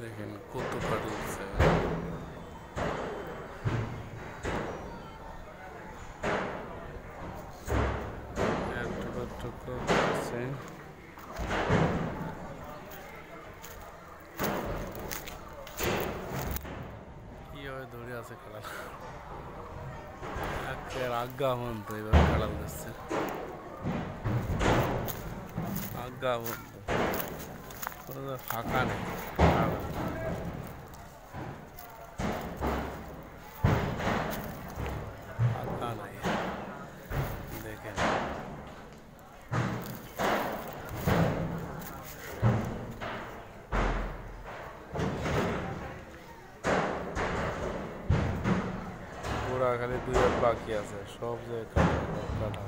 দেখেন কত কাটছে। এতটুকু আছে কিভাবে ধরে আছে খেলা একের আজ্ঞা বন্ধ এইভাবে খেলা দিচ্ছে আজ্ঞা বন্ধ ফাঁকা নেই ফাঁকা নাই দেখেন পুরা খালি 2 হাত বাকি আছে সব জায়গায় কাটা